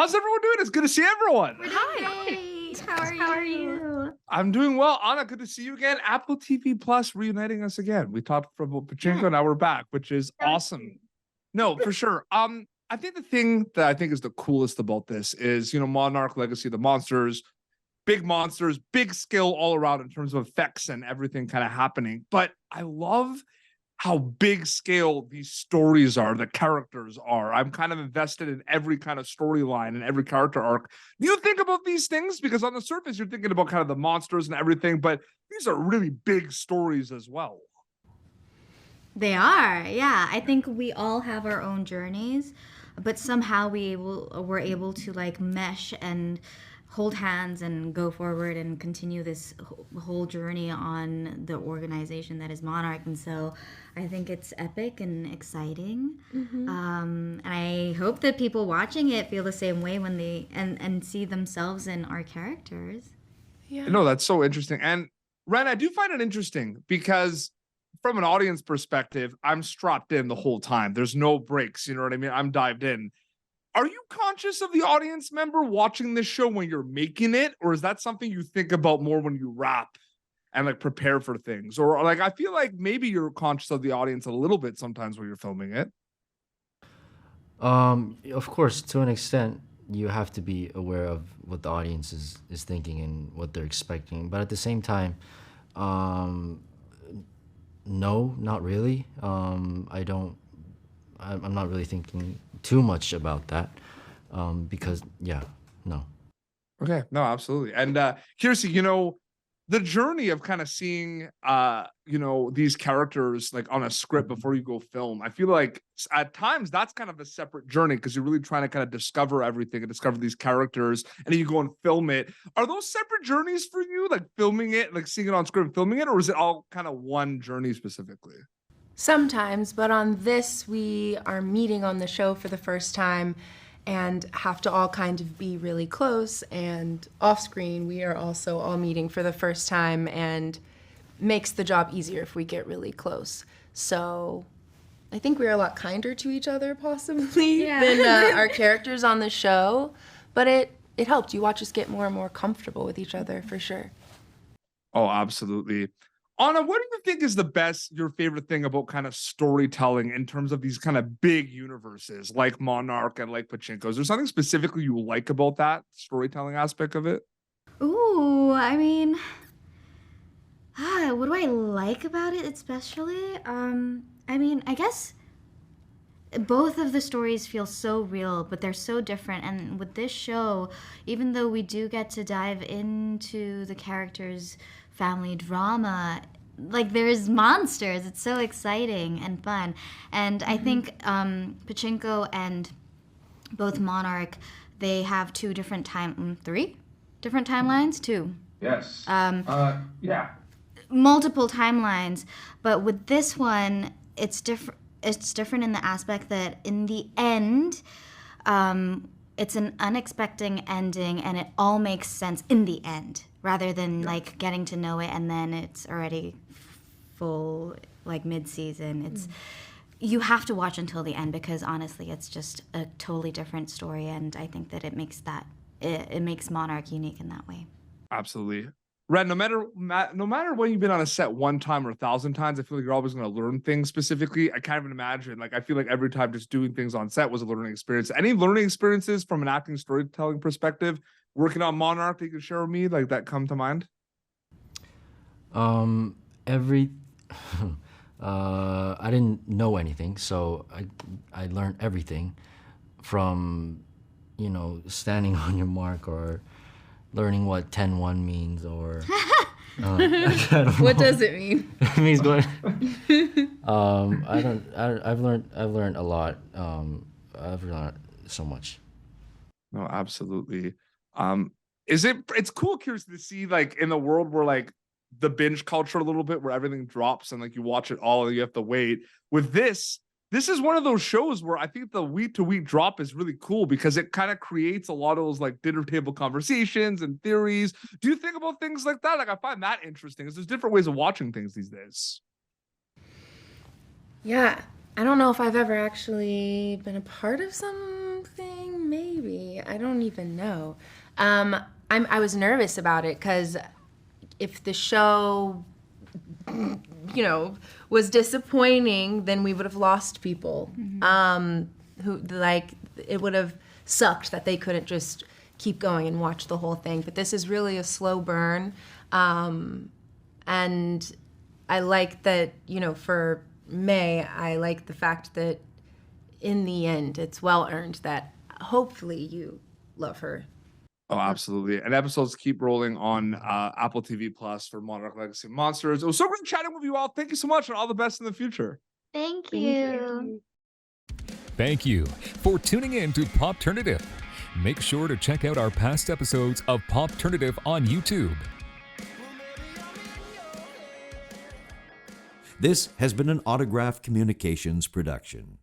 How's everyone doing? It's good to see everyone. Hi. How are you? I'm doing well. Anna, good to see you again. Apple TV Plus reuniting us again. We talked from Pachinko, now we're back, which is awesome. No, for sure. I think the thing that I think is the coolest about this is, Monarch Legacy of the Monsters, big skill all around in terms of effects and everything kind of happening. But I love how big scale these stories are, the characters are. I'm kind of invested in every kind of storyline and every character arc. Do you think about these things? Because on the surface, you're thinking about kind of the monsters and everything, but these are really big stories as well. They are, yeah. I think we all have our own journeys, but somehow we're able to like mesh and hold hands and go forward and continue this whole journey on the organization that is Monarch. And so I think it's epic and exciting. And I hope that people watching it feel the same way when they and see themselves in our characters. Yeah. No, that's so interesting. And Ren, I do find it interesting because from an audience perspective, I'm strapped in the whole time. There's no breaks. You know what I mean? I'm dived in. Are you conscious of the audience member watching this show when you're making it? Or is that something you think about more when you wrap and like prepare for things? Or like, I feel like maybe you're conscious of the audience a little bit sometimes when you're filming it. Of course, to an extent, you have to be aware of what the audience is thinking and what they're expecting. But at the same time, no, not really. I'm not really thinking too much about that because, no. Okay, no, absolutely. And Kiersey, the journey of kind of seeing, these characters like on a script before you go film, I feel like at times that's kind of a separate journey because you're really trying to kind of discover everything and discover these characters, and then you go and film it. Are those separate journeys for you, like filming it, like seeing it on script, filming it, or is it all kind of one journey specifically? Sometimes, but on this, we are meeting on the show for the first time and have to all kind of be really close, and off screen we are also all meeting for the first time, and makes the job easier if we get really close. So I think we're a lot kinder to each other possibly than our characters on the show, but it helped. You watch us get more and more comfortable with each other for sure. Oh, absolutely. Anna, what do you think is your favorite thing about kind of storytelling in terms of these kind of big universes like Monarch and like Pachinko? Is there something specifically you like about that storytelling aspect of it? Ooh, I mean, what do I like about it especially? I guess both of the stories feel so real, but they're so different. And with this show, even though we do get to dive into the characters' family drama, like there's monsters, it's so exciting and fun. And I think Pachinko and both Monarch, they have three different timelines. Yes. Multiple timelines, but with this one, it's different. It's different in the aspect that in the end, it's an unexpected ending, and it all makes sense in the end, rather than like getting to know it and then it's already full, like mid-season. It's you have to watch until the end because honestly, it's just a totally different story, and I think that it makes Monarch unique in that way. Absolutely. Ren, no matter when you've been on a set one time or 1,000 times, I feel like you're always going to learn things specifically. I can't even imagine. Like, I feel like every time just doing things on set was a learning experience. Any learning experiences from an acting storytelling perspective, working on Monarch that you could share with me, like that come to mind? I didn't know anything, so I learned everything from, standing on your mark or learning what 10-1 means, or what does it mean? It means going. I've learned a lot. I've learned so much. No, absolutely. It's cool, curious to see like in the world where like the binge culture a little bit, where everything drops and like you watch it all and you have to wait. With this is one of those shows where I think the week to week drop is really cool because it kind of creates a lot of those like dinner table conversations and theories. Do you think about things like that? Like, I find that interesting because there's different ways of watching things these days. Yeah, I don't know if I've ever actually been a part of something maybe. I don't even know. I was nervous about it because if the show, was disappointing, then we would have lost people. Who it would have sucked that they couldn't just keep going and watch the whole thing. But this is really a slow burn, and I like that. For May, I like the fact that in the end, it's well earned that hopefully you love her. Oh, absolutely. And episodes keep rolling on Apple TV Plus for Monarch Legacy of Monsters. It was so great chatting with you all. Thank you so much and all the best in the future. Thank you. Thank you for tuning in to Popternative. Make sure to check out our past episodes of Popternative on YouTube. This has been an Autograph Communications production.